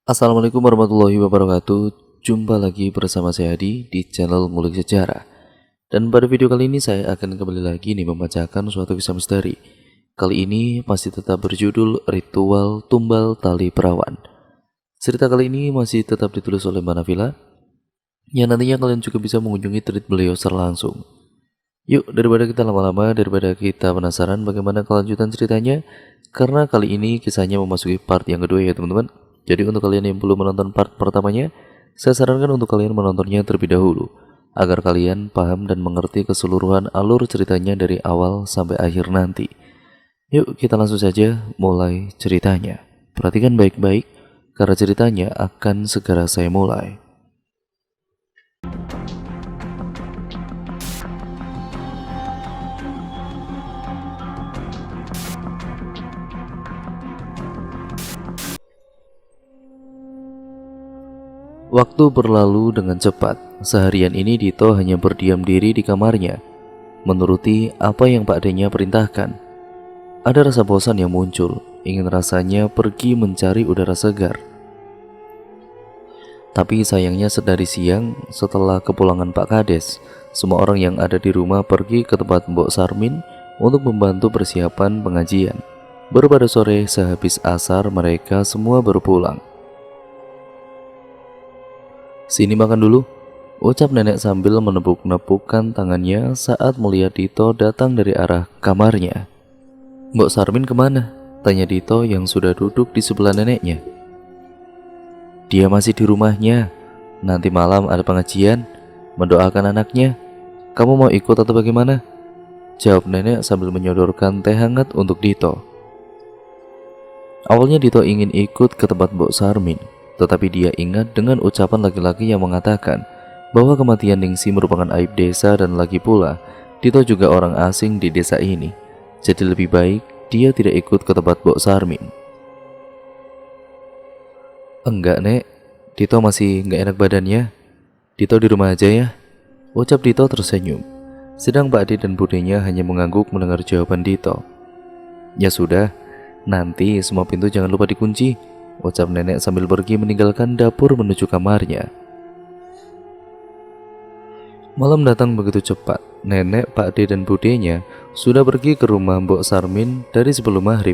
Assalamualaikum warahmatullahi wabarakatuh. Jumpa lagi bersama saya Adi di channel Ngulik Sejarah. Dan pada video kali ini saya akan kembali lagi membacakan suatu kisah misteri. Kali ini masih tetap berjudul Ritual Tumbal Tali Perawan. Cerita kali ini masih tetap ditulis oleh Mbak Nafila, yang nantinya kalian juga bisa mengunjungi tweet beliau secara langsung. Yuk, daripada kita lama-lama, daripada kita penasaran bagaimana kelanjutan ceritanya, karena kali ini kisahnya memasuki part yang kedua ya teman-teman. Jadi untuk kalian yang belum menonton part pertamanya, saya sarankan untuk kalian menontonnya terlebih dahulu, agar kalian paham dan mengerti keseluruhan alur ceritanya dari awal sampai akhir nanti. Yuk kita langsung saja mulai ceritanya. Perhatikan baik-baik, karena ceritanya akan segera saya mulai. Waktu berlalu dengan cepat. Seharian ini Dito hanya berdiam diri di kamarnya, menuruti apa yang Pak D-nya perintahkan. Ada rasa bosan yang muncul, ingin rasanya pergi mencari udara segar. Tapi sayangnya sedari siang, setelah kepulangan Pak Kades, semua orang yang ada di rumah pergi ke tempat Mbok Sarmin untuk membantu persiapan pengajian. Baru pada sore sehabis asar mereka semua baru pulang. "Sini makan dulu," ucap nenek sambil menepuk-nepukkan tangannya saat melihat Dito datang dari arah kamarnya. "Mbok Sarmin kemana?" tanya Dito yang sudah duduk di sebelah neneknya. "Dia masih di rumahnya. Nanti malam ada pengajian, mendoakan anaknya. Kamu mau ikut atau bagaimana?" jawab nenek sambil menyodorkan teh hangat untuk Dito. Awalnya Dito ingin ikut ke tempat Mbok Sarmin, tetapi dia ingat dengan ucapan laki-laki yang mengatakan bahwa kematian Ningsi merupakan aib desa, dan lagi pula Dito juga orang asing di desa ini. Jadi lebih baik dia tidak ikut ke tempat Mbok Sarmin. "Enggak nek, Dito masih enggak enak badannya. Dito di rumah aja ya," ucap Dito tersenyum. Sedang Pak D dan budenya hanya mengangguk mendengar jawaban Dito. "Ya sudah, nanti semua pintu jangan lupa dikunci," ucap nenek sambil pergi meninggalkan dapur menuju kamarnya. Malam datang begitu cepat. Nenek, Pak D dan budenya sudah pergi ke rumah Mbok Sarmin dari sebelum maghrib.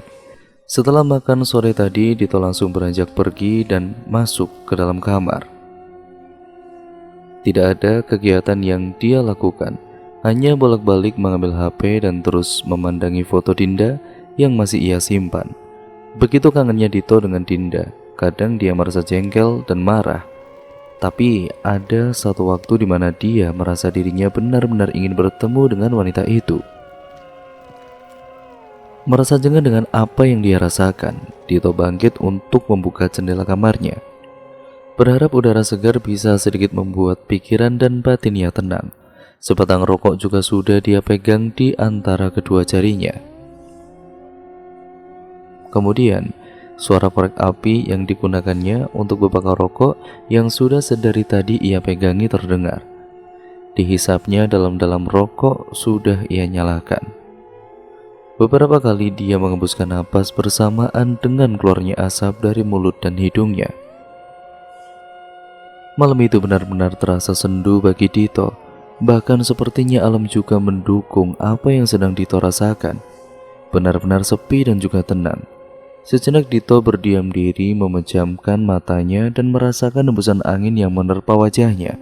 Setelah makan sore tadi, Dito langsung beranjak pergi dan masuk ke dalam kamar. Tidak ada kegiatan yang dia lakukan, hanya bolak-balik mengambil HP dan terus memandangi foto Dinda yang masih ia simpan. Begitu kangennya Dito dengan Dinda, kadang dia merasa jengkel dan marah. Tapi ada satu waktu di mana dia merasa dirinya benar-benar ingin bertemu dengan wanita itu. Merasa jengah dengan apa yang dia rasakan, Dito bangkit untuk membuka jendela kamarnya. Berharap udara segar bisa sedikit membuat pikiran dan batinnya tenang. Sebatang rokok juga sudah dia pegang di antara kedua jarinya. Kemudian, suara korek api yang digunakannya untuk membakar rokok yang sudah sedari tadi ia pegangi terdengar. Dihisapnya dalam-dalam rokok sudah ia nyalakan. Beberapa kali dia mengembuskan napas bersamaan dengan keluarnya asap dari mulut dan hidungnya. Malam itu benar-benar terasa sendu bagi Dito. Bahkan sepertinya alam juga mendukung apa yang sedang Dito rasakan. Benar-benar sepi dan juga tenang. Sejenak Dito berdiam diri, memejamkan matanya dan merasakan hembusan angin yang menerpa wajahnya.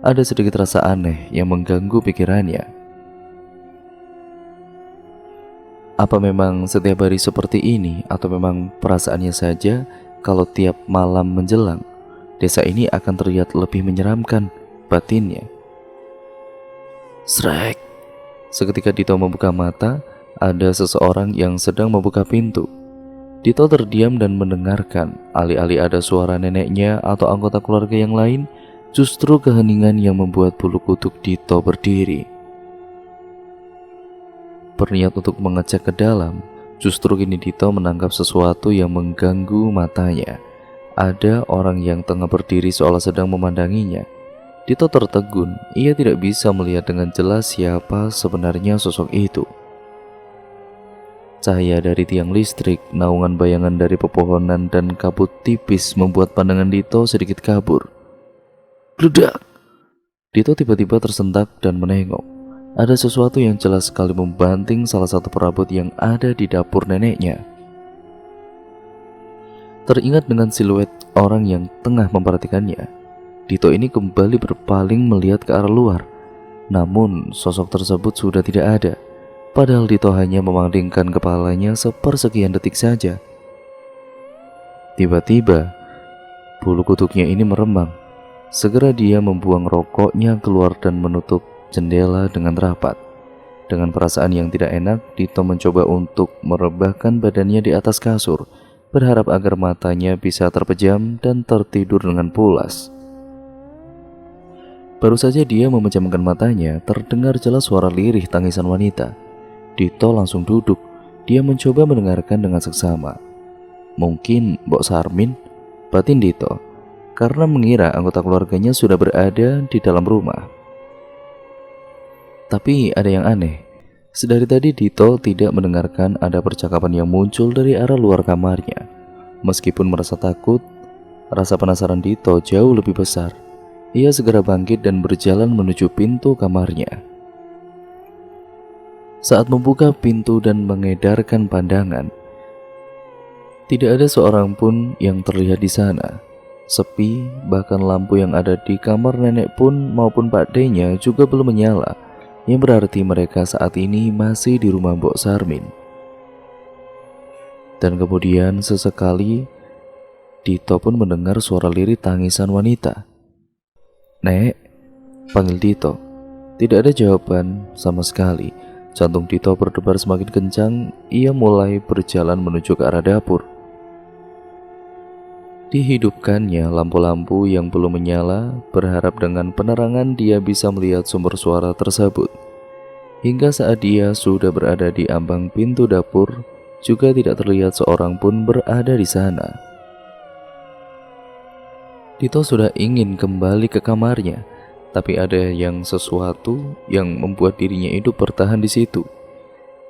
Ada sedikit rasa aneh yang mengganggu pikirannya. Apa memang setiap hari seperti ini, atau memang perasaannya saja kalau tiap malam menjelang desa ini akan terlihat lebih menyeramkan, batinnya. Srek. Seketika Dito membuka mata, ada seseorang yang sedang membuka pintu. Dito terdiam dan mendengarkan, alih-alih ada suara neneknya atau anggota keluarga yang lain, justru keheningan yang membuat bulu kuduk Dito berdiri. Berniat untuk mengecek ke dalam, justru kini Dito menangkap sesuatu yang mengganggu matanya. Ada orang yang tengah berdiri seolah sedang memandanginya. Dito tertegun, ia tidak bisa melihat dengan jelas siapa sebenarnya sosok itu. Cahaya dari tiang listrik, naungan bayangan dari pepohonan, dan kabut tipis membuat pandangan Dito sedikit kabur. Gledak! Dito tiba-tiba tersentak dan menengok. Ada sesuatu yang jelas sekali membanting salah satu perabot yang ada di dapur neneknya. Teringat dengan siluet orang yang tengah memperhatikannya, Dito ini kembali berpaling melihat ke arah luar. Namun sosok tersebut sudah tidak ada. Padahal Dito hanya memalingkan kepalanya sepersekian detik saja. Tiba-tiba, bulu kuduknya ini meremang. Segera dia membuang rokoknya keluar dan menutup jendela dengan rapat. Dengan perasaan yang tidak enak, Dito mencoba untuk merebahkan badannya di atas kasur, berharap agar matanya bisa terpejam dan tertidur dengan pulas. Baru saja dia memejamkan matanya, terdengar jelas suara lirih tangisan wanita. Dito langsung duduk. Dia mencoba mendengarkan dengan seksama. Mungkin Mbok Sarmin, batin Dito, karena mengira anggota keluarganya sudah berada di dalam rumah. Tapi ada yang aneh. Sedari tadi Dito tidak mendengarkan ada percakapan yang muncul dari arah luar kamarnya. Meskipun merasa takut, rasa penasaran Dito jauh lebih besar. Ia segera bangkit dan berjalan menuju pintu kamarnya. Saat membuka pintu dan mengedarkan pandangan, tidak ada seorang pun yang terlihat di sana. Sepi, bahkan lampu yang ada di kamar nenek pun maupun Pak D-nya juga belum menyala, yang berarti mereka saat ini masih di rumah Mbok Sarmin. Dan kemudian sesekali Dito pun mendengar suara lirih tangisan wanita. "Nek," panggil Dito. Tidak ada jawaban sama sekali. Jantung Dito berdebar semakin kencang. Ia mulai berjalan menuju ke arah dapur. Dihidupkannya lampu-lampu yang belum menyala, berharap dengan penerangan dia bisa melihat sumber suara tersebut. Hingga saat dia sudah berada di ambang pintu dapur, juga tidak terlihat seorang pun berada di sana. Dito sudah ingin kembali ke kamarnya, tapi ada sesuatu yang membuat dirinya hidup bertahan di situ.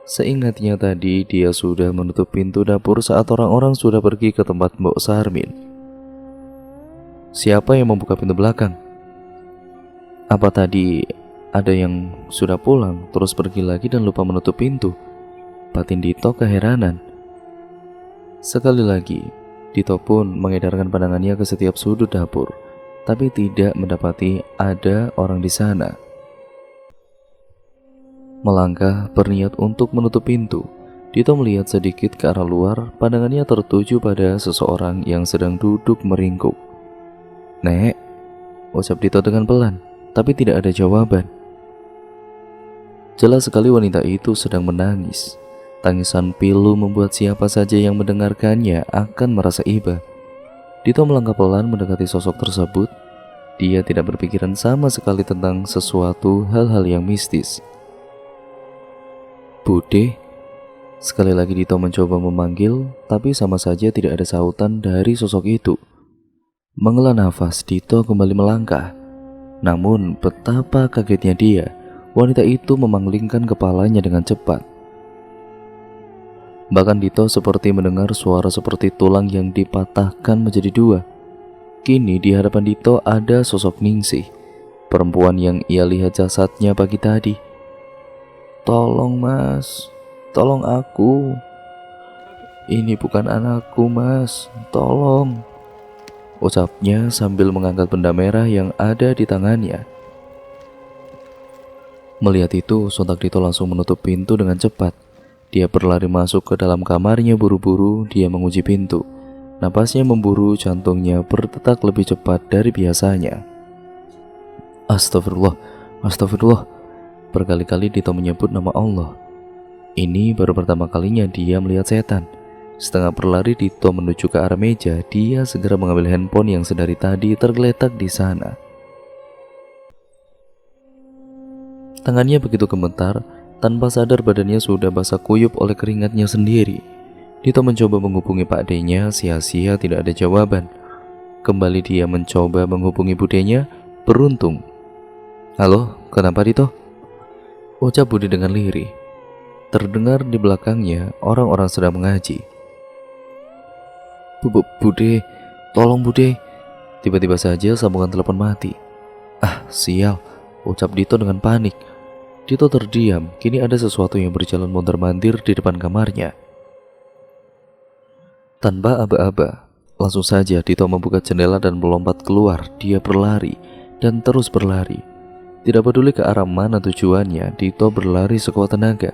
Seingatnya tadi dia sudah menutup pintu dapur saat orang-orang sudah pergi ke tempat Mbok Sarmin. Siapa yang membuka pintu belakang? Apa tadi ada yang sudah pulang terus pergi lagi dan lupa menutup pintu? Batin Dito keheranan. Sekali lagi, Dito pun mengedarkan pandangannya ke setiap sudut dapur, tapi tidak mendapati ada orang di sana. Melangkah berniat untuk menutup pintu, Dito melihat sedikit ke arah luar. Pandangannya tertuju pada seseorang yang sedang duduk meringkuk. "Nek," ucap Dito dengan pelan, tapi tidak ada jawaban. Jelas sekali wanita itu sedang menangis. Tangisan pilu membuat siapa saja yang mendengarkannya akan merasa iba. Dito melangkah pelan mendekati sosok tersebut. Dia tidak berpikiran sama sekali tentang sesuatu hal-hal yang mistis. "Bude?" Sekali lagi Dito mencoba memanggil, tapi sama saja tidak ada sautan dari sosok itu. Menghela nafas, Dito kembali melangkah. Namun betapa kagetnya dia, wanita itu memanglingkan kepalanya dengan cepat. Bahkan Dito seperti mendengar suara seperti tulang yang dipatahkan menjadi dua. Kini di hadapan Dito ada sosok Ningsih, perempuan yang ia lihat jasadnya pagi tadi. "Tolong mas, tolong aku. Ini bukan anakku mas, tolong," ucapnya sambil mengangkat benda merah yang ada di tangannya. Melihat itu, sontak Dito langsung menutup pintu dengan cepat. Dia berlari masuk ke dalam kamarnya buru-buru. Dia mengunci pintu. Napasnya memburu, jantungnya berdetak lebih cepat dari biasanya. Astagfirullah, astagfirullah. Berkali-kali Dito menyebut nama Allah. Ini baru pertama kalinya dia melihat setan. Setengah berlari Dito menuju ke arah meja. Dia segera mengambil handphone yang sedari tadi tergeletak di sana. Tangannya begitu gemetar. Tanpa sadar badannya sudah basah kuyup oleh keringatnya sendiri. Dito mencoba menghubungi Pak D-nya, sia-sia tidak ada jawaban. Kembali dia mencoba menghubungi budenya, beruntung. "Halo, kenapa Dito?" ucap Budi dengan lirih. Terdengar di belakangnya orang-orang sedang mengaji. Bude, tolong Bude. Tiba-tiba saja sambungan telepon mati. Ah, sial, ucap Dito dengan panik. Dito terdiam, kini ada sesuatu yang berjalan mondar-mandir di depan kamarnya. Tanpa aba-aba, langsung saja Dito membuka jendela dan melompat keluar. Dia berlari dan terus berlari. Tidak peduli ke arah mana tujuannya, Dito berlari sekuat tenaga.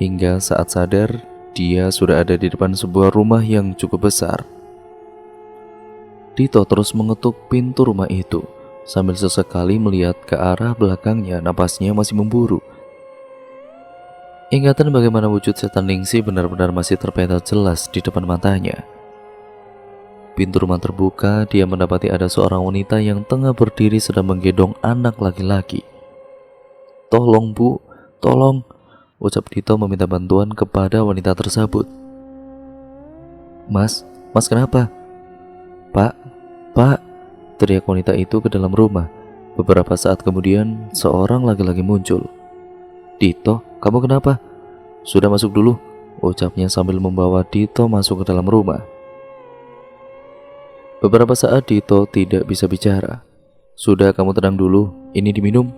Hingga saat sadar, dia sudah ada di depan sebuah rumah yang cukup besar. Dito terus mengetuk pintu rumah itu, sambil sesekali melihat ke arah belakangnya. Napasnya masih memburu. Ingatan bagaimana wujud setan Ningsih benar-benar masih terpental jelas di depan matanya. Pintu rumah terbuka, dia mendapati ada seorang wanita yang tengah berdiri sedang menggendong anak laki-laki. "Tolong Bu, tolong," ucap Dito meminta bantuan kepada wanita tersebut. Mas kenapa?" Pak, teriak wanita itu ke dalam rumah. Beberapa saat kemudian, seorang laki-laki muncul. "Dito, kamu kenapa?" "Sudah masuk dulu," ucapnya sambil membawa Dito masuk ke dalam rumah. Beberapa saat Dito tidak bisa bicara. "Sudah, kamu tenang dulu, ini diminum,"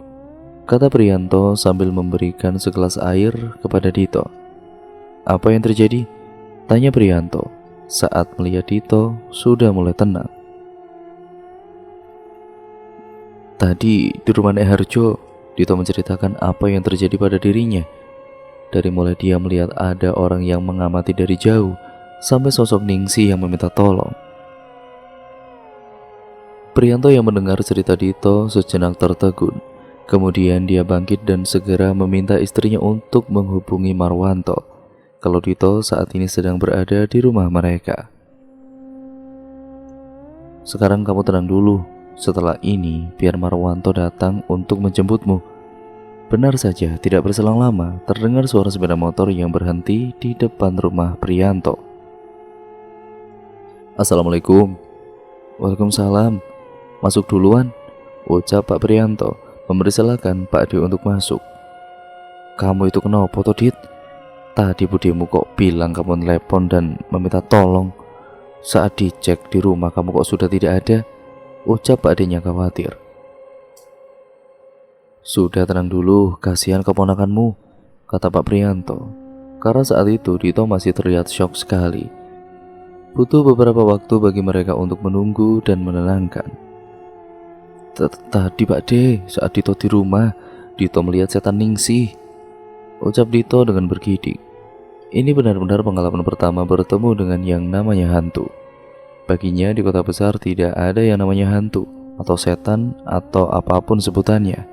kata Prianto sambil memberikan segelas air kepada Dito. "Apa yang terjadi?" tanya Prianto saat melihat Dito sudah mulai tenang. "Tadi di rumah Nek Harjo," Dito menceritakan apa yang terjadi pada dirinya. Dari mulai dia melihat ada orang yang mengamati dari jauh, sampai sosok Ningsih yang meminta tolong. Prianto yang mendengar cerita Dito sejenak tertegun. Kemudian dia bangkit dan segera meminta istrinya untuk menghubungi Marwanto kalau Dito saat ini sedang berada di rumah mereka. "Sekarang kamu tenang dulu. Setelah ini biar Marwanto datang untuk menjemputmu." Benar saja, tidak berselang lama terdengar suara sepeda motor yang berhenti di depan rumah Prianto. "Assalamualaikum." "Waalaikumsalam. Masuk duluan," ucap Pak Prianto memberi silakan Pak D untuk masuk. "Kamu itu kenapa toh Dit? Tadi budemu kok bilang kamu telepon dan meminta tolong. Saat dicek di rumah kamu kok sudah tidak ada," ucap Pak D-nya khawatir. "Sudah tenang dulu, kasihan keponakanmu," kata Pak Prianto. Karena saat itu Dito masih terlihat syok sekali. Butuh beberapa waktu bagi mereka untuk menunggu dan menenangkan. "Tadi Pak D, saat Dito di rumah, Dito melihat setan Ningsih," ucap Dito dengan bergidik. Ini benar-benar pengalaman pertama bertemu dengan yang namanya hantu. Baginya di kota besar tidak ada yang namanya hantu atau setan atau apapun sebutannya.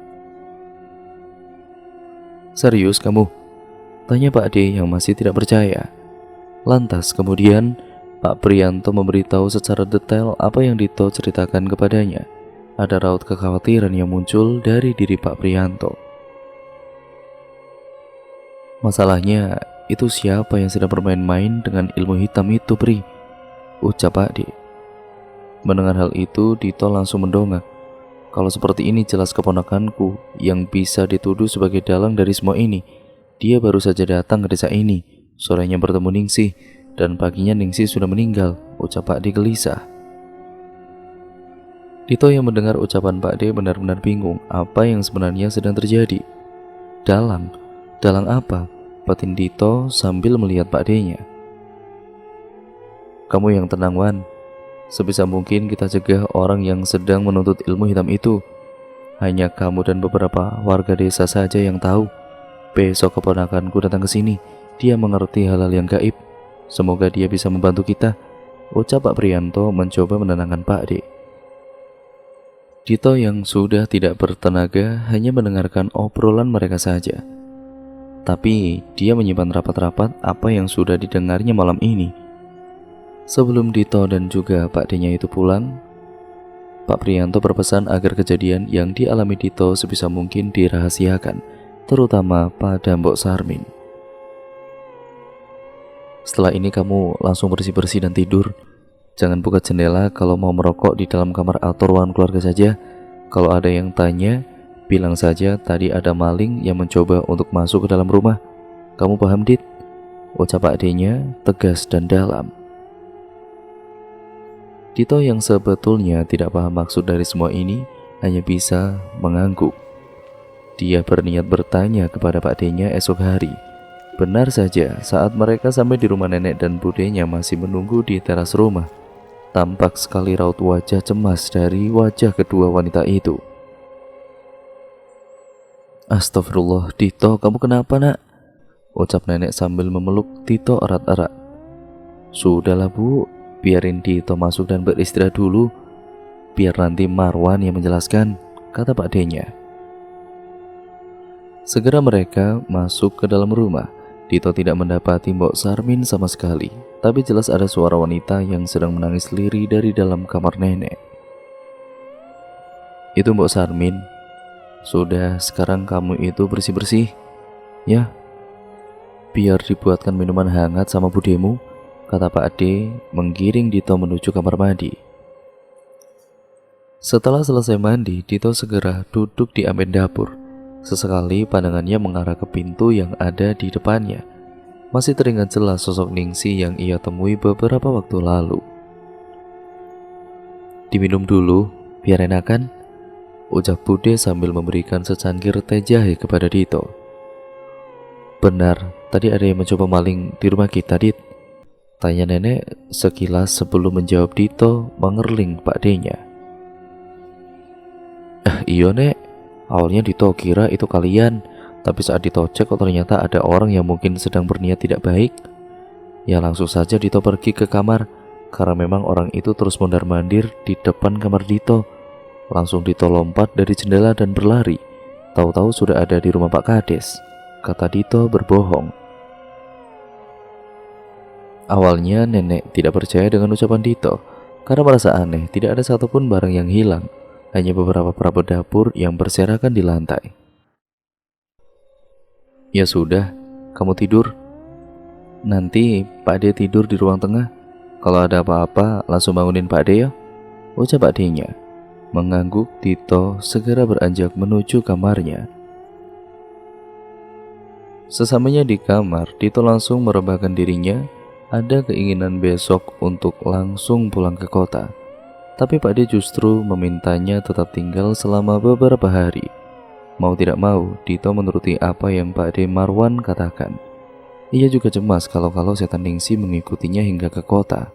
"Serius kamu?" tanya Pak D yang masih tidak percaya. Lantas kemudian Pak Prianto memberitahu secara detail apa yang Dito ceritakan kepadanya. Ada raut kekhawatiran yang muncul dari diri Pak Prianto. "Masalahnya itu siapa yang sedang bermain-main dengan ilmu hitam itu, Pri?" ucap Pak D. Mendengar hal itu, Dito langsung mendongak. Kalau seperti ini jelas keponakanku yang bisa dituduh sebagai dalang dari semua ini. Dia baru saja datang ke desa ini, sorenya bertemu Ningsih, dan paginya Ningsih sudah meninggal, ucap Pak D gelisah. Dito yang mendengar ucapan Pak D benar-benar bingung apa yang sebenarnya sedang terjadi. Dalang apa? Batin Dito sambil melihat Pak D-nya. "Kamu yang tenang, Wan. Sebisa mungkin kita cegah orang yang sedang menuntut ilmu hitam itu. Hanya kamu dan beberapa warga desa saja yang tahu. Besok keponakanku datang ke sini. Dia mengerti hal-hal yang gaib. Semoga dia bisa membantu kita," ucap Pak Prianto mencoba menenangkan Pak D. Dito yang sudah tidak bertenaga hanya mendengarkan obrolan mereka saja. Tapi dia menyimpan rapat-rapat apa yang sudah didengarnya malam ini. Sebelum Dito dan juga Pak D-nya itu pulang, Pak Prianto berpesan agar kejadian yang dialami Dito sebisa mungkin dirahasiakan, terutama pada Mbok Sarmin. "Setelah ini kamu langsung bersih-bersih dan tidur. Jangan buka jendela kalau mau merokok di dalam kamar atau ruangan keluarga saja. Kalau ada yang tanya, bilang saja tadi ada maling yang mencoba untuk masuk ke dalam rumah," Kamu paham, Dit? Ucap Pak D-nya tegas dan dalam. Dito yang sebetulnya tidak paham maksud dari semua ini hanya bisa mengangguk. Dia berniat bertanya kepada Pak D-nya esok hari. Benar saja, saat mereka sampai di rumah nenek dan budenya masih menunggu di teras rumah, tampak sekali raut wajah cemas dari wajah kedua wanita itu. Astagfirullah, Dito, kamu kenapa, nak? Ucap nenek sambil memeluk Dito erat-erat. Sudahlah, Bu, biarin Dito masuk dan beristirahat dulu, biar nanti Marwan yang menjelaskan, kata Pak D-nya. Segera mereka masuk ke dalam rumah. Dito tidak mendapati Mbok Sarmin sama sekali, tapi jelas ada suara wanita yang sedang menangis lirih dari dalam kamar nenek. Itu Mbok Sarmin. Sudah, sekarang kamu itu bersih-bersih, ya. Biar dibuatkan minuman hangat sama budemu, kata Pak D menggiring Dito menuju kamar mandi. Setelah selesai mandi, Dito segera duduk di amben dapur. Sesekali pandangannya mengarah ke pintu yang ada di depannya. Masih teringat jelas sosok Ningsi yang ia temui beberapa waktu lalu. Diminum dulu, biar enakan, ucap Bude sambil memberikan secangkir teh jahe kepada Dito. Benar, tadi ada yang mencoba maling di rumah kita, Dit, tanya nenek sekilas sebelum menjawab Dito mengerling Pak D-nya. Iya, Nek. Awalnya Dito kira itu kalian, tapi saat Dito cek kok ternyata ada orang yang mungkin sedang berniat tidak baik. Ya langsung saja Dito pergi ke kamar, karena memang orang itu terus mondar-mandir di depan kamar Dito. Langsung Dito lompat dari jendela dan berlari. Tahu-tahu sudah ada di rumah Pak Kades, kata Dito berbohong. Awalnya nenek tidak percaya dengan ucapan Dito, karena merasa aneh tidak ada satupun barang yang hilang. Hanya beberapa perabot dapur yang berserakan di lantai. Ya sudah, kamu tidur. Nanti Pak D tidur di ruang tengah. Kalau ada apa-apa langsung bangunin Pak D ya, ucap Pak D-nya. Mengangguk, Dito segera beranjak menuju kamarnya. Sesamanya di kamar, Dito langsung merebahkan dirinya. Ada keinginan besok untuk langsung pulang ke kota. Tapi Pak D justru memintanya tetap tinggal selama beberapa hari. Mau tidak mau, Dito menuruti apa yang Pak D Marwan katakan. Ia juga cemas kalau setan Ningsi mengikutinya hingga ke kota.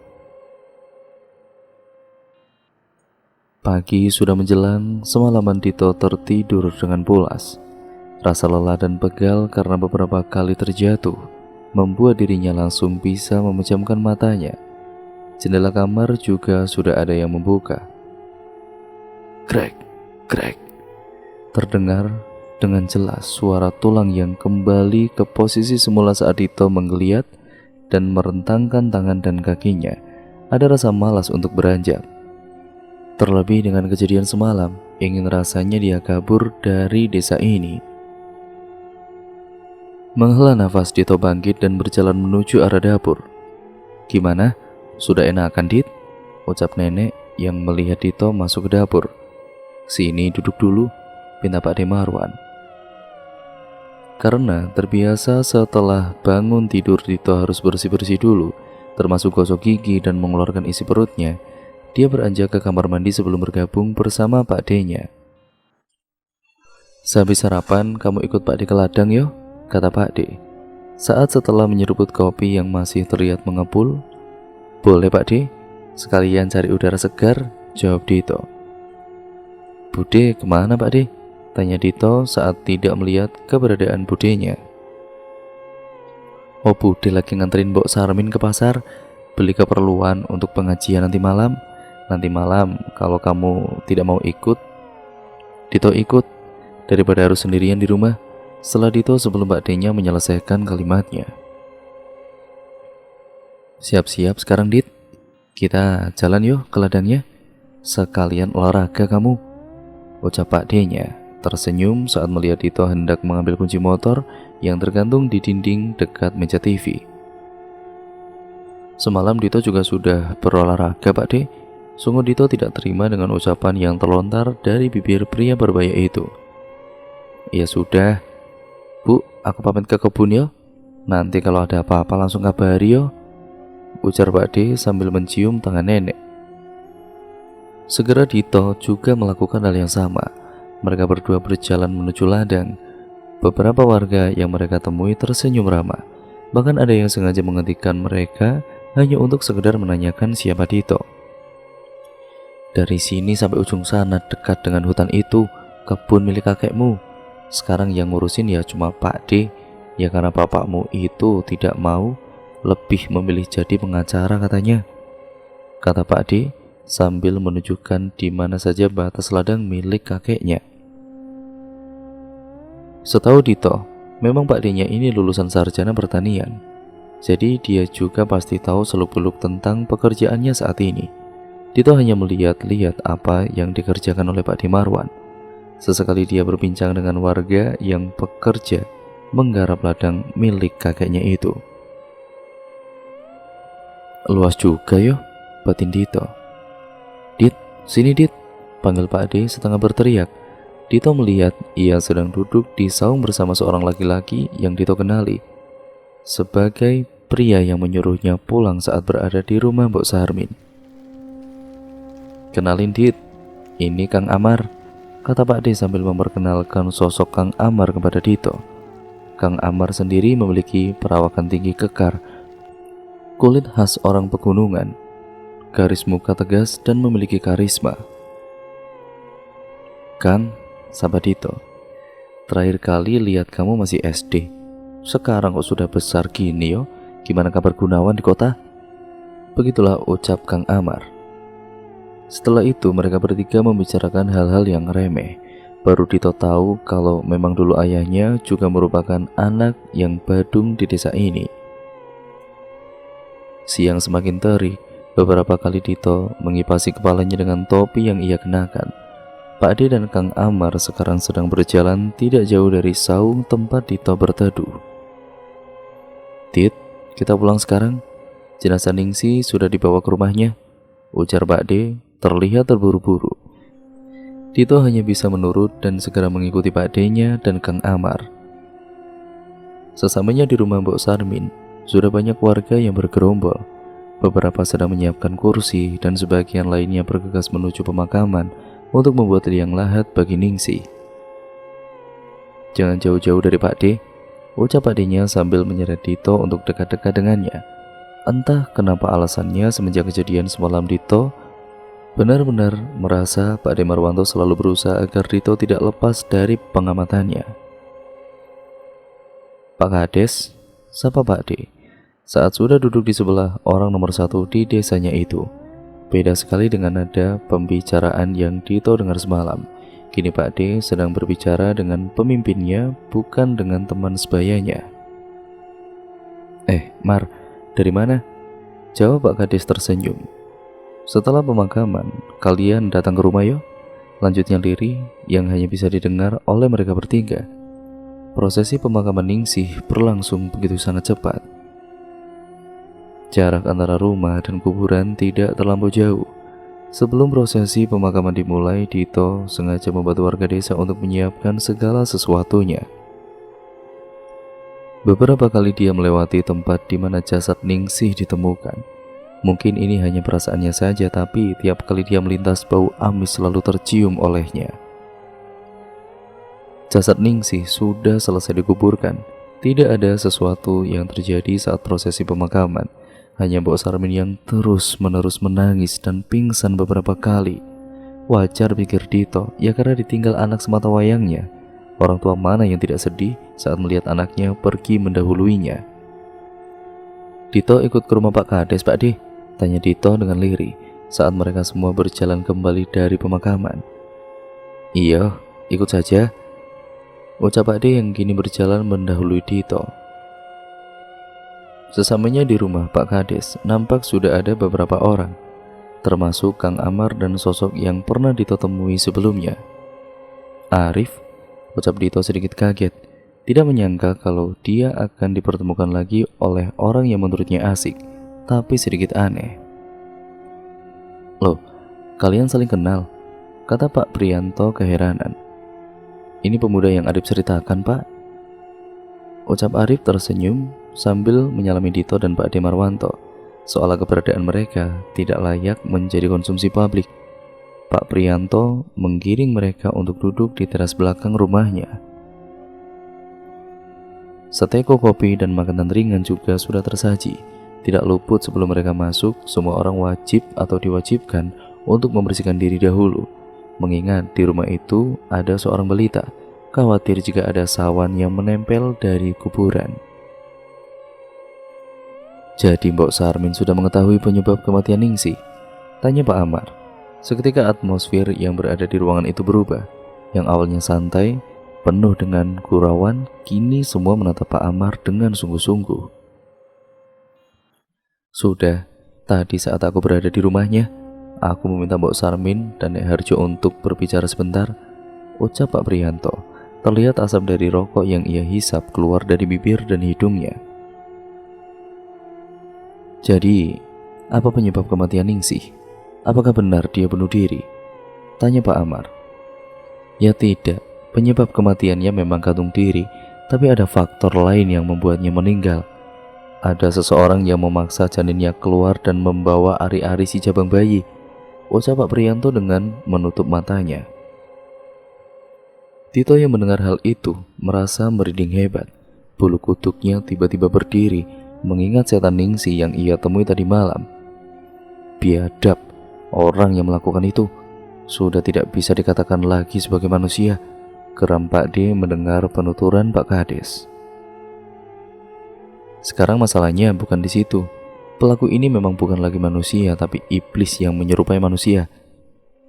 Pagi sudah menjelang, semalaman Dito tertidur dengan pulas. Rasa lelah dan pegal karena beberapa kali terjatuh membuat dirinya langsung bisa memejamkan matanya. Jendela kamar juga sudah ada yang membuka. Krek, krek. Terdengar dengan jelas suara tulang yang kembali ke posisi semula saat Dito menggeliat dan merentangkan tangan dan kakinya. Ada rasa malas untuk beranjak. Terlebih dengan kejadian semalam, ingin rasanya dia kabur dari desa ini. Menghela nafas, Dito bangkit dan berjalan menuju arah dapur. Gimana? Sudah enakan, Dit? Ucap nenek yang melihat Dito masuk ke dapur. Sini duduk dulu, pinta Pak D Marwan. Karena terbiasa setelah bangun tidur Dito harus bersih-bersih dulu, termasuk gosok gigi dan mengeluarkan isi perutnya. Dia beranjak ke kamar mandi sebelum bergabung bersama Pak D-nya. Sehabis sarapan, kamu ikut Pak D ke ladang yo, kata Pak D. Saat setelah menyeruput kopi yang masih terlihat mengepul. Boleh Pak D, sekalian cari udara segar, jawab Dito. Bude kemana Pak D? Tanya Dito saat tidak melihat keberadaan budenya. Oh, Bude lagi nganterin Mbok Sarmin ke pasar, beli keperluan untuk pengajian nanti malam. Nanti malam kalau kamu tidak mau ikut, Dito ikut, daripada harus sendirian di rumah. Setelah Dito sebelum Pak D-nya menyelesaikan kalimatnya. Siap-siap sekarang, Dit. Kita jalan yuk ke ladangnya. Sekalian olahraga kamu, ucap Pak D-nya. Tersenyum saat melihat Dito hendak mengambil kunci motor yang tergantung di dinding dekat meja TV. Semalam Dito juga sudah berolahraga, Pak D. Sungguh Dito tidak terima dengan ucapan yang terlontar dari bibir pria berbaya itu. Ya sudah, Bu, aku pamit ke kebun ya, Nanti kalau ada apa-apa langsung kabari yo, ujar Pak D sambil mencium tangan nenek. Segera Dito juga melakukan hal yang sama. Mereka berdua berjalan menuju ladang. Beberapa warga yang mereka temui tersenyum ramah. Bahkan ada yang sengaja menghentikan mereka hanya untuk sekedar menanyakan siapa Dito. Dari sini sampai ujung sana dekat dengan hutan itu, kebun milik kakekmu. Sekarang yang ngurusin ya cuma Pak D. Ya karena bapakmu itu tidak mau, lebih memilih jadi pengacara katanya, kata Pak D sambil menunjukkan di mana saja batas ladang milik kakeknya. Setahu Dito, memang Pak D-nya ini lulusan sarjana pertanian. Jadi dia juga pasti tahu seluk-beluk tentang pekerjaannya saat ini. Dito hanya melihat-lihat apa yang dikerjakan oleh Pak D Marwan. Sesekali dia berbincang dengan warga yang bekerja menggarap ladang milik kakeknya itu. Luas juga yo, batin Dito. Dit, sini Dit, panggil Pak D setengah berteriak. Dito melihat ia sedang duduk di saung bersama seorang laki-laki yang Dito kenali sebagai pria yang menyuruhnya pulang saat berada di rumah Mbok Sarmin. Kenalin Dit, ini Kang Amar, kata Pak D sambil memperkenalkan sosok Kang Amar kepada Dito. Kang Amar sendiri memiliki perawakan tinggi kekar, kulit khas orang pegunungan, garis muka tegas dan memiliki karisma. Kang, sahabat Dito, terakhir kali lihat kamu masih SD. Sekarang kok sudah besar gini yo. Gimana kabar Gunawan di kota? Begitulah ucap Kang Amar. Setelah itu mereka bertiga membicarakan hal-hal yang remeh. Baru Dito tahu kalau memang dulu ayahnya juga merupakan anak yang badung di desa ini. Siang semakin terik, beberapa kali Dito mengipasi kepalanya dengan topi yang ia kenakan. Pak D dan Kang Amar sekarang sedang berjalan tidak jauh dari saung tempat Dito berteduh. Dit, kita pulang sekarang. Jenazah Ningsih sudah dibawa ke rumahnya, ujar Pak D terlihat terburu-buru. Dito hanya bisa menurut dan segera mengikuti Pak D-nya dan Kang Amar. Sesamanya di rumah Mbok Sarmin, sudah banyak warga yang bergerombol. Beberapa sedang menyiapkan kursi dan sebagian lainnya bergegas menuju pemakaman untuk membuat liang lahat bagi Ningsih. Jangan jauh-jauh dari Pak D, ucap Pak D-nya sambil menyeret Dito untuk dekat-dekat dengannya. Entah kenapa alasannya semenjak kejadian semalam Dito benar-benar merasa Pak D Marwanto selalu berusaha agar Dito tidak lepas dari pengamatannya. Pak Kades, sapa Pak D saat sudah duduk di sebelah orang nomor 1 di desanya itu. Beda sekali dengan nada pembicaraan yang Dito dengar semalam. Kini Pak D sedang berbicara dengan pemimpinnya, bukan dengan teman sebayanya. Mar, dari mana? Jawab Pak Kades tersenyum. Setelah pemakaman, kalian datang ke rumah yo? Lanjutnya lirih yang hanya bisa didengar oleh mereka bertiga. Prosesi pemakaman Ningsih berlangsung begitu sangat cepat. Jarak antara rumah dan kuburan tidak terlampau jauh. Sebelum prosesi pemakaman dimulai, Dito sengaja membantu warga desa untuk menyiapkan segala sesuatunya. Beberapa kali dia melewati tempat di mana jasad Ningsih ditemukan. Mungkin ini hanya perasaannya saja, tapi tiap kali dia melintas, bau amis selalu tercium olehnya. Jasad Ningsih sudah selesai dikuburkan. Tidak ada sesuatu yang terjadi saat prosesi pemakaman. Hanya Mbok Sarmin yang terus-menerus menangis dan pingsan beberapa kali. Wajar, pikir Dito, ya karena ditinggal anak semata wayangnya. Orang tua mana yang tidak sedih saat melihat anaknya pergi mendahuluinya? Dito ikut ke rumah Pak Kades, Pak D, tanya Dito dengan lirih saat mereka semua berjalan kembali dari pemakaman. Iya, ikut saja, ucap Pak D yang kini berjalan mendahului Dito. Sesamanya di rumah Pak Kades, nampak sudah ada beberapa orang, termasuk Kang Amar dan sosok yang pernah Dito temui sebelumnya. Arif, ucap Dito sedikit kaget, tidak menyangka kalau dia akan dipertemukan lagi oleh orang yang menurutnya asik, tapi sedikit aneh. Loh, kalian saling kenal, kata Pak Prianto keheranan. Ini pemuda yang Arif ceritakan, Pak, ucap Arif tersenyum sambil menyalami Dito dan Pak De Marwanto, seolah keberadaan mereka tidak layak menjadi konsumsi publik. Pak Prianto menggiring mereka untuk duduk di teras belakang rumahnya. Seteko kopi dan makanan ringan juga sudah tersaji. Tidak luput sebelum mereka masuk, semua orang wajib atau diwajibkan untuk membersihkan diri dahulu. Mengingat di rumah itu ada seorang balita, khawatir jika ada sawan yang menempel dari kuburan. Jadi Mbok Sarmin sudah mengetahui penyebab kematian Ningsih? Tanya Pak Amar. Seketika atmosfer yang berada di ruangan itu berubah. Yang awalnya santai, penuh dengan gurauan, kini semua menatap Pak Amar dengan sungguh-sungguh. Sudah, tadi saat aku berada di rumahnya, aku meminta Mbok Sarmin dan Nek Harjo untuk berbicara sebentar, ucap Pak Prianto. Terlihat asap dari rokok yang ia hisap keluar dari bibir dan hidungnya. Jadi, apa penyebab kematian Ningsih? Apakah benar dia bunuh diri? Tanya Pak Amar. Ya tidak, penyebab kematiannya memang gantung diri, tapi ada faktor lain yang membuatnya meninggal. Ada seseorang yang memaksa janinnya keluar dan membawa ari-ari si jabang bayi, ucap Pak Prianto dengan menutup matanya. Dito yang mendengar hal itu merasa merinding hebat. Bulu kuduknya tiba-tiba berdiri, mengingat setan Ningsih yang ia temui tadi malam. Biadab, orang yang melakukan itu sudah tidak bisa dikatakan lagi sebagai manusia, geram Pak D mendengar penuturan Pak Kades. Sekarang masalahnya bukan di situ. Pelaku ini memang bukan lagi manusia, tapi iblis yang menyerupai manusia.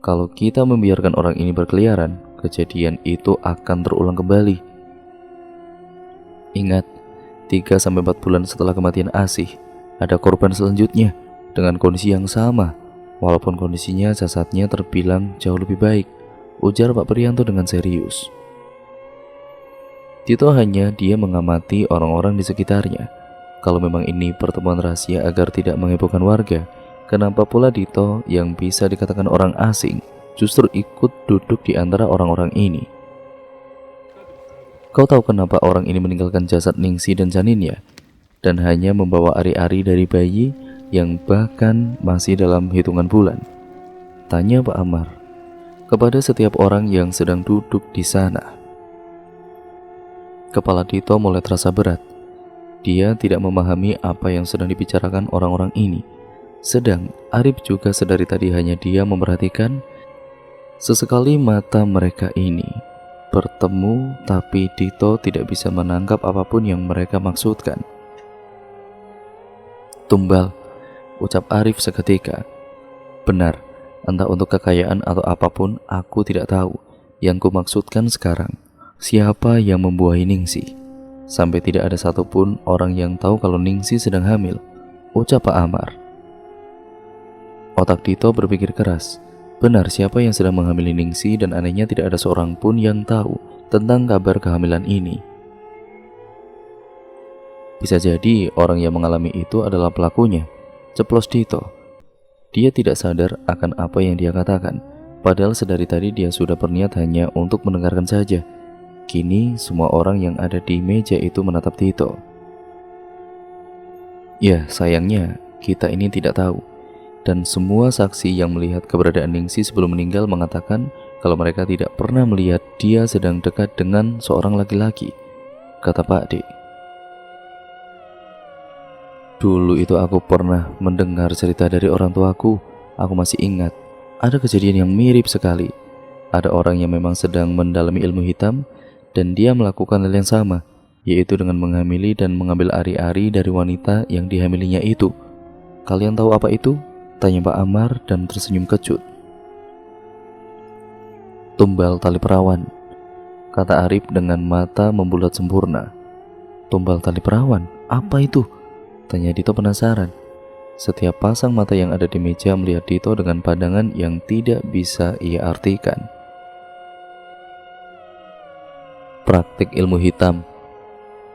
Kalau kita membiarkan orang ini berkeliaran, kejadian itu akan terulang kembali. Ingat, 3-4 bulan setelah kematian Asih, ada korban selanjutnya dengan kondisi yang sama, walaupun kondisinya jasadnya terbilang jauh lebih baik, ujar Pak Prianto dengan serius. Dito hanya dia mengamati orang-orang di sekitarnya. Kalau memang ini pertemuan rahasia agar tidak menghebohkan warga, kenapa pula Dito yang bisa dikatakan orang asing justru ikut duduk di antara orang-orang ini? Kau tahu kenapa orang ini meninggalkan jasad Ningsih dan janinnya dan hanya membawa ari-ari dari bayi yang bahkan masih dalam hitungan bulan? Tanya Pak Amar kepada setiap orang yang sedang duduk di sana. Kepala Dito mulai terasa berat. Dia tidak memahami apa yang sedang dibicarakan orang-orang ini. Sedang Arif juga sedari tadi hanya dia memperhatikan. Sesekali mata mereka ini bertemu, tapi Dito tidak bisa menangkap apapun yang mereka maksudkan. Tumbal, ucap Arif seketika. Benar, entah untuk kekayaan atau apapun, aku tidak tahu. Yang ku maksudkan sekarang, siapa yang membuahi Ningsih? Sampai tidak ada satupun orang yang tahu kalau Ningsih sedang hamil, ucap Pak Amar. Otak Dito berpikir keras. Benar, siapa yang sedang menghamili Ningsih, dan anehnya tidak ada seorang pun yang tahu tentang kabar kehamilan ini. Bisa jadi orang yang mengalami itu adalah pelakunya, ceplos Dito. Dia tidak sadar akan apa yang dia katakan, padahal sedari tadi dia sudah berniat hanya untuk mendengarkan saja. Kini semua orang yang ada di meja itu menatap Dito. Ya, sayangnya kita ini tidak tahu. Dan semua saksi yang melihat keberadaan Ningsih sebelum meninggal mengatakan kalau mereka tidak pernah melihat dia sedang dekat dengan seorang laki-laki, kata Pak D. Dulu itu aku pernah mendengar cerita dari orang tuaku. Aku masih ingat, ada kejadian yang mirip sekali. Ada orang yang memang sedang mendalami ilmu hitam, dan dia melakukan hal yang sama, yaitu dengan menghamili dan mengambil ari-ari dari wanita yang dihamilinya itu. Kalian tahu apa itu? Tanya Pak Amar dan tersenyum kecut. Tumbal tali perawan, kata Arif dengan mata membulat sempurna. Tumbal tali perawan? Apa itu? Tanya Dito penasaran. Setiap pasang mata yang ada di meja melihat Dito dengan pandangan yang tidak bisa ia artikan. Praktik ilmu hitam.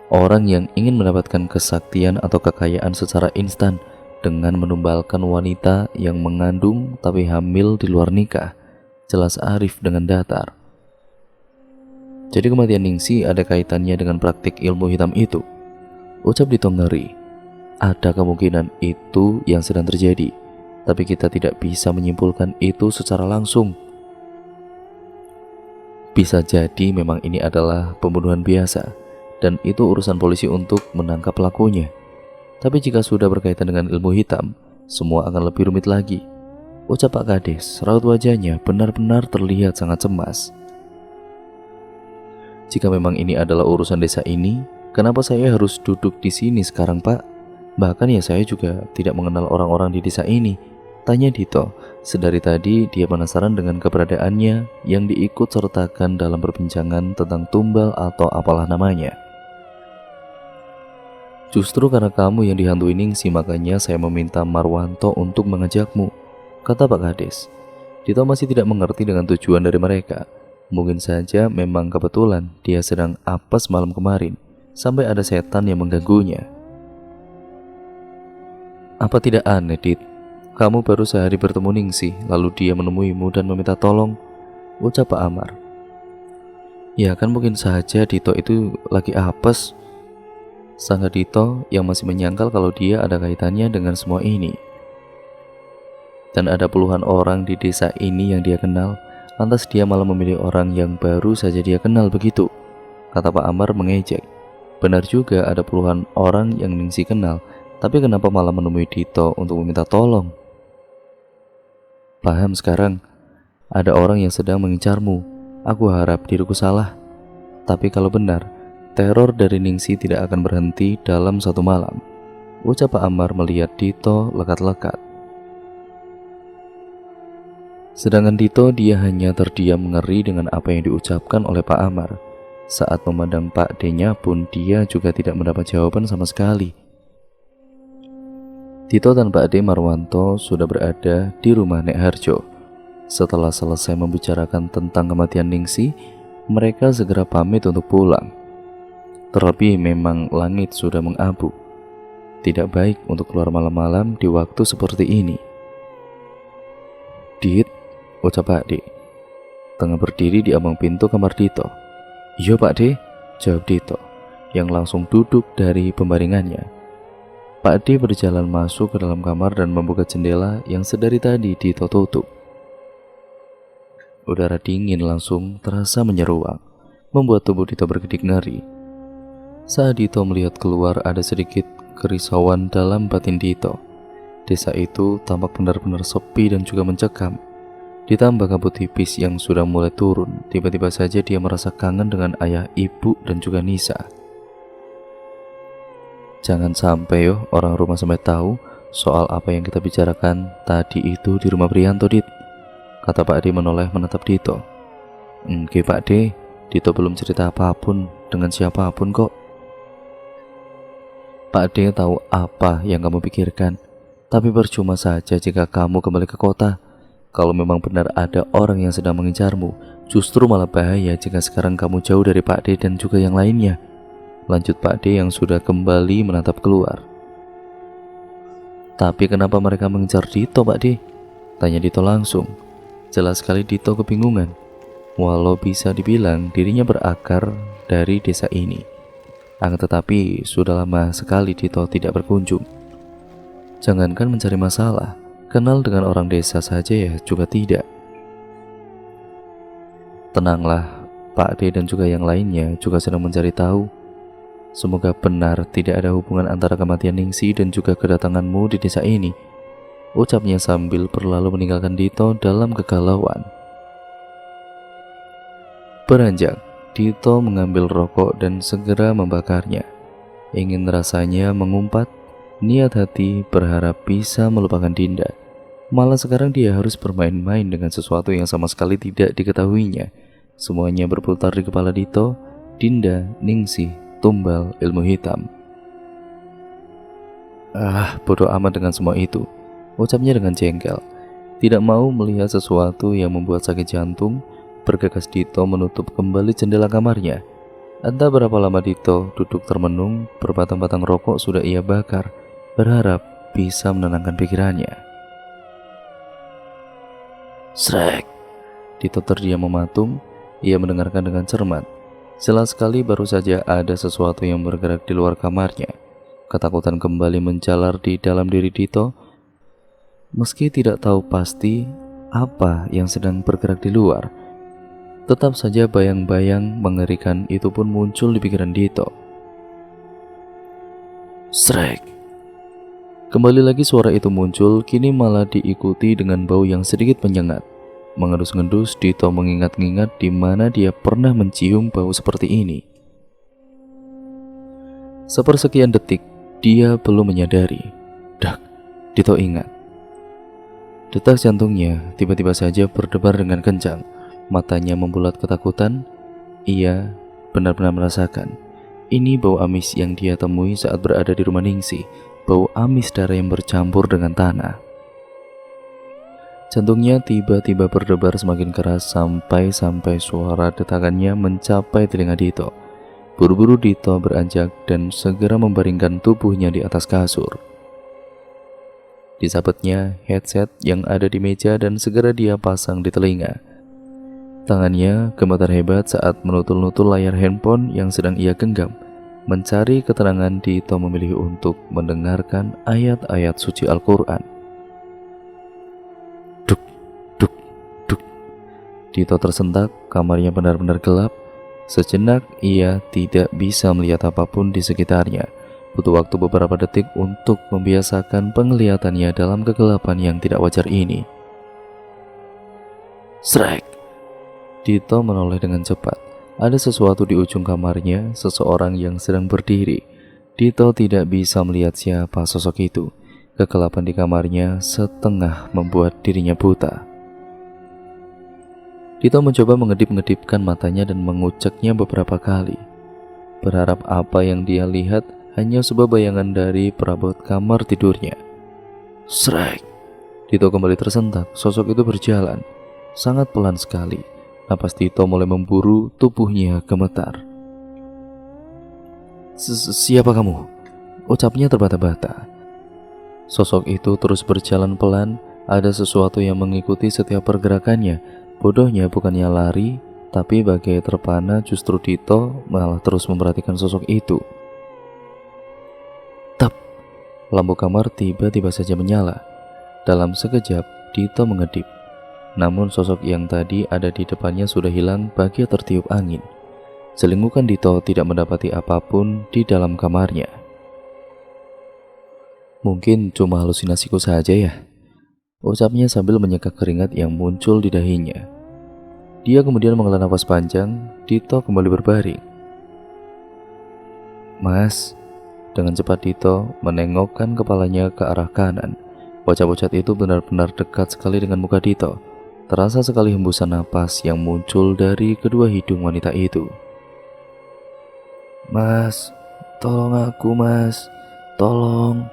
Orang yang ingin mendapatkan kesaktian atau kekayaan secara instan dengan menumbalkan wanita yang mengandung tapi hamil di luar nikah, jelas Arif dengan datar. Jadi kematian Ningsih ada kaitannya dengan praktik ilmu hitam itu, Ucap Dito ngeri. Ada kemungkinan itu yang sedang terjadi, tapi kita tidak bisa menyimpulkan itu secara langsung. Bisa jadi memang ini adalah pembunuhan biasa, dan itu urusan polisi untuk menangkap pelakunya. Tapi jika sudah berkaitan dengan ilmu hitam, semua akan lebih rumit lagi. Ucap Pak Kades, raut wajahnya benar-benar terlihat sangat cemas. Jika memang ini adalah urusan desa ini, kenapa saya harus duduk di sini sekarang, Pak? Bahkan ya saya juga tidak mengenal orang-orang di desa ini, tanya Dito. Sedari tadi dia penasaran dengan keberadaannya yang diikut sertakan dalam perbincangan tentang tumbal atau apalah namanya. Justru karena kamu yang dihantui Ningsi, makanya saya meminta Marwanto untuk mengajakmu, kata Pak Kades. Dito masih tidak mengerti dengan tujuan dari mereka. Mungkin saja memang kebetulan dia sedang apes malam kemarin, sampai ada setan yang mengganggunya. Apa tidak aneh, Dit? Kamu baru sehari bertemu Ningsi, lalu dia menemuimu dan meminta tolong, ucap Pak Amar. Ya kan mungkin saja Dito itu lagi apes, sangka Dito yang masih menyangkal kalau dia ada kaitannya dengan semua ini. Dan ada puluhan orang di desa ini yang dia kenal, lantas dia malah memilih orang yang baru saja dia kenal begitu, kata Pak Amar mengejek. Benar juga ada puluhan orang yang Ningsi kenal, tapi kenapa malah menemui Dito untuk meminta tolong? Paham sekarang, ada orang yang sedang mengincarmu. Aku harap diriku salah. Tapi kalau benar, teror dari Ningsi tidak akan berhenti dalam satu malam, ucap Pak Amar melihat Dito lekat-lekat. Sedangkan Dito dia hanya terdiam ngeri dengan apa yang diucapkan oleh Pak Amar. Saat memandang Pak D-nya pun dia juga tidak mendapat jawaban sama sekali. Dito dan Pak D Marwanto sudah berada di rumah Nek Harjo. Setelah selesai membicarakan tentang kematian Ningsi, mereka segera pamit untuk pulang. Terlebih memang langit sudah mengabu. Tidak baik untuk keluar malam-malam di waktu seperti ini. Dit, ucap Pak D, tengah berdiri di ambang pintu kamar Dito. Iya Pak D, jawab Dito, yang langsung duduk dari pembaringannya. Pak D berjalan masuk ke dalam kamar dan membuka jendela yang sedari tadi Dito tutup. Udara dingin langsung terasa menyeruak, membuat tubuh Dito berkedip ngeri. Saat Dito melihat keluar, ada sedikit kerisauan dalam batin Dito. Desa itu tampak benar-benar sepi dan juga mencekam. Ditambah kabut tipis yang sudah mulai turun, tiba-tiba saja dia merasa kangen dengan ayah, ibu, dan juga Nisa. Jangan sampai orang rumah sampai tahu soal apa yang kita bicarakan tadi itu di rumah Prianto, Dit, kata Pak D menoleh menatap Dito. Oke Pak D, Dito belum cerita apapun dengan siapapun kok. Pak D tahu apa yang kamu pikirkan, tapi percuma saja jika kamu kembali ke kota. Kalau memang benar ada orang yang sedang mengincarmu, justru malah bahaya jika sekarang kamu jauh dari Pak D dan juga yang lainnya, lanjut Pak D yang sudah kembali menatap keluar. Tapi kenapa mereka mengejar Dito, Pak D? Tanya Dito langsung. Jelas sekali Dito kebingungan. Walau bisa dibilang dirinya berakar dari desa ini, akan tetapi sudah lama sekali Dito tidak berkunjung. Jangankan mencari masalah, kenal dengan orang desa saja ya juga tidak. Tenanglah, Pak D dan juga yang lainnya juga sedang mencari tahu. Semoga benar tidak ada hubungan antara kematian Ningsi dan juga kedatanganmu di desa ini, ucapnya sambil berlalu meninggalkan Dito dalam kegalauan. Beranjak, Dito mengambil rokok dan segera membakarnya. Ingin rasanya mengumpat, niat hati berharap bisa melupakan Dinda. Malah sekarang dia harus bermain-main dengan sesuatu yang sama sekali tidak diketahuinya. Semuanya berputar di kepala Dito, Dinda, Ningsi, tumbal, ilmu hitam. Bodoh amat dengan semua itu, ucapnya dengan jengkel. Tidak mau melihat sesuatu yang membuat sakit jantung, bergegas Dito menutup kembali jendela kamarnya. Entah berapa lama Dito duduk termenung, berbatang-batang rokok sudah ia bakar, berharap bisa menenangkan pikirannya. Srek, Dito terdiam mematung. Ia mendengarkan dengan cermat. Jelas sekali baru saja ada sesuatu yang bergerak di luar kamarnya. Ketakutan kembali menjalar di dalam diri Dito. Meski tidak tahu pasti apa yang sedang bergerak di luar, tetap saja bayang-bayang mengerikan itu pun muncul di pikiran Dito. Srek. Kembali lagi suara itu muncul, kini malah diikuti dengan bau yang sedikit menyengat. Mengendus-ngendus, Dito mengingat-ingat di mana dia pernah mencium bau seperti ini. Sepersekian detik, dia belum menyadari. Dak, Dito ingat. Detak jantungnya tiba-tiba saja berdebar dengan kencang. Matanya membulat ketakutan. Ia benar-benar merasakan ini bau amis yang dia temui saat berada di rumah Ningsih. Bau amis darah yang bercampur dengan tanah. Jantungnya tiba-tiba berdebar semakin keras sampai suara detakannya mencapai telinga Dito. Buru-buru Dito beranjak dan segera membaringkan tubuhnya di atas kasur. Disabetnya headset yang ada di meja dan segera dia pasang di telinga. Tangannya gemetar hebat saat menutul-nutul layar handphone yang sedang ia genggam. Mencari keterangan, Dito memilih untuk mendengarkan ayat-ayat suci Al-Quran. Duk, duk, duk. Dito tersentak, kamarnya benar-benar gelap. Sejenak ia tidak bisa melihat apapun di sekitarnya. Butuh waktu beberapa detik untuk membiasakan penglihatannya dalam kegelapan yang tidak wajar ini. Srek. Dito menoleh dengan cepat. Ada sesuatu di ujung kamarnya, seseorang yang sedang berdiri. Dito tidak bisa melihat siapa sosok itu. Kegelapan di kamarnya setengah membuat dirinya buta. Dito mencoba mengedip-ngedipkan matanya dan menguceknya beberapa kali. Berharap apa yang dia lihat hanya sebuah bayangan dari perabot kamar tidurnya. Srek. Dito kembali tersentak. Sosok itu berjalan sangat pelan sekali. Napas Dito mulai memburu, tubuhnya gemetar. Siapa kamu? Ucapnya terbata-bata. Sosok itu terus berjalan pelan. Ada sesuatu yang mengikuti setiap pergerakannya. Bodohnya bukannya lari, tapi bagai terpana justru Dito malah terus memperhatikan sosok itu. Tap. Lampu kamar tiba-tiba saja menyala. Dalam sekejap Dito mengedip. Namun sosok yang tadi ada di depannya sudah hilang bagai tertiup angin. Selingkuhan Dito tidak mendapati apapun di dalam kamarnya. Mungkin cuma halusinasiku saja ya, ucapnya sambil menyeka keringat yang muncul di dahinya. Dia kemudian menghela nafas panjang. Dito kembali berbaring. Mas, dengan cepat Dito menengokkan kepalanya ke arah kanan. Bocah-bocah itu benar-benar dekat sekali dengan muka Dito. Terasa sekali hembusan napas yang muncul dari kedua hidung wanita itu. Mas, tolong aku mas, tolong,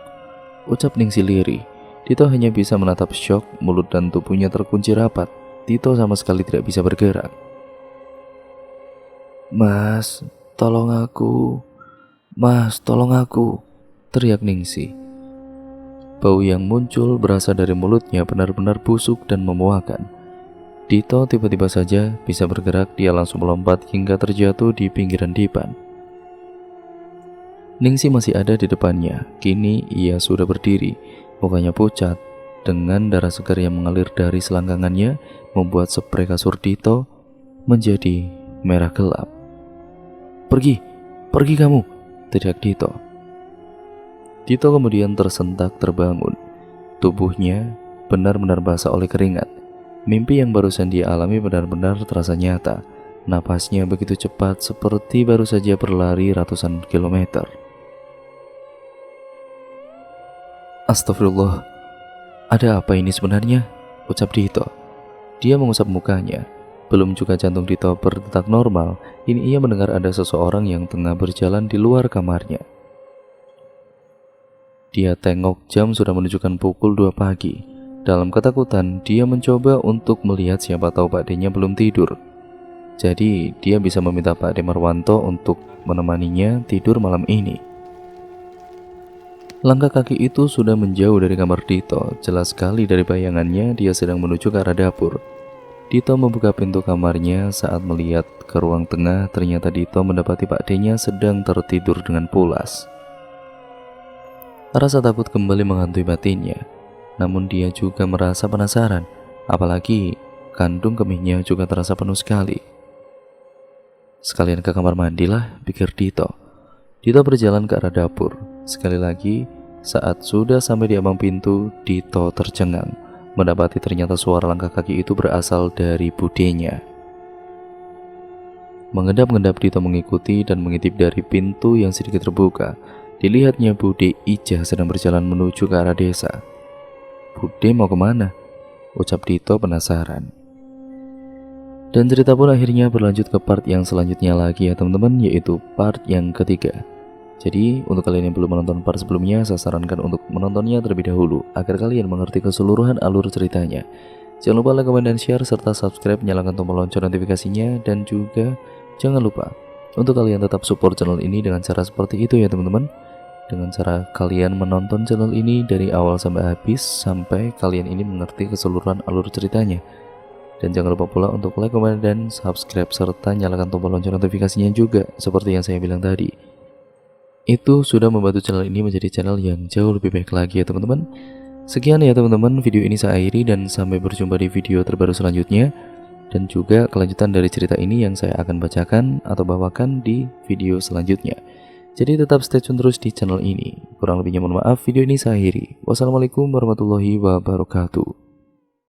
ucap Ningsih lirih. Dito hanya bisa menatap syok, mulut dan tubuhnya terkunci rapat. Dito sama sekali tidak bisa bergerak. Mas, tolong aku, mas, tolong aku, teriak Ningsih. Bau yang muncul berasal dari mulutnya benar-benar busuk dan memuakan. Dito tiba-tiba saja bisa bergerak. Dia langsung melompat hingga terjatuh di pinggiran dipan. Ningsih masih ada di depannya. Kini ia sudah berdiri. Mukanya pucat dengan darah segar yang mengalir dari selangkangannya, membuat sprei kasur Dito menjadi merah gelap. Pergi, pergi kamu, teriak Dito. Dito kemudian tersentak terbangun. Tubuhnya benar-benar basah oleh keringat. Mimpi yang barusan dia alami benar-benar terasa nyata. Napasnya begitu cepat seperti baru saja berlari ratusan kilometer. Astagfirullah, ada apa ini sebenarnya? Ucap Dito. Dia mengusap mukanya. Belum juga jantung Dito berdetak normal, ini ia mendengar ada seseorang yang tengah berjalan di luar kamarnya. Dia tengok jam sudah menunjukkan pukul 2 pagi. Dalam ketakutan, dia mencoba untuk melihat siapa tahu Pak D-nya belum tidur. Jadi, dia bisa meminta Pak D Marwanto untuk menemaninya tidur malam ini. Langkah kaki itu sudah menjauh dari kamar Dito. Jelas sekali dari bayangannya dia sedang menuju ke arah dapur. Dito membuka pintu kamarnya. Saat melihat ke ruang tengah, ternyata Dito mendapati Pak D-nya sedang tertidur dengan pulas. Rasa takut kembali menghantui batinnya. Namun dia juga merasa penasaran, apalagi kandung kemihnya juga terasa penuh sekali. Sekalian ke kamar mandilah, pikir Dito. Dito berjalan ke arah dapur. Sekali lagi, saat sudah sampai di ambang pintu, Dito tercengang, mendapati ternyata suara langkah kaki itu berasal dari budenya. Mengendap-endap Dito mengikuti dan mengintip dari pintu yang sedikit terbuka. Dilihatnya Bude Ijah sedang berjalan menuju ke arah desa. Bude mau kemana? Ucap Dito penasaran. Dan cerita pun akhirnya berlanjut ke part yang selanjutnya lagi ya teman-teman, yaitu part yang ketiga. Jadi untuk kalian yang belum menonton part sebelumnya, saya sarankan untuk menontonnya terlebih dahulu agar kalian mengerti keseluruhan alur ceritanya. Jangan lupa like, comment, dan share, serta subscribe, nyalakan tombol lonceng notifikasinya. Dan juga jangan lupa untuk kalian tetap support channel ini dengan cara seperti itu ya teman-teman. Dengan cara kalian menonton channel ini dari awal sampai habis, sampai kalian ini mengerti keseluruhan alur ceritanya. Dan jangan lupa pula untuk like, comment, dan subscribe, serta nyalakan tombol lonceng notifikasinya juga, seperti yang saya bilang tadi. Itu sudah membantu channel ini menjadi channel yang jauh lebih baik lagi ya teman-teman. Sekian ya teman-teman, video ini saya akhiri dan sampai berjumpa di video terbaru selanjutnya. Dan juga kelanjutan dari cerita ini yang saya akan bacakan atau bawakan di video selanjutnya. Jadi tetap stay tune terus di channel ini. Kurang lebihnya mohon maaf, video ini saya akhiri. Wassalamualaikum warahmatullahi wabarakatuh.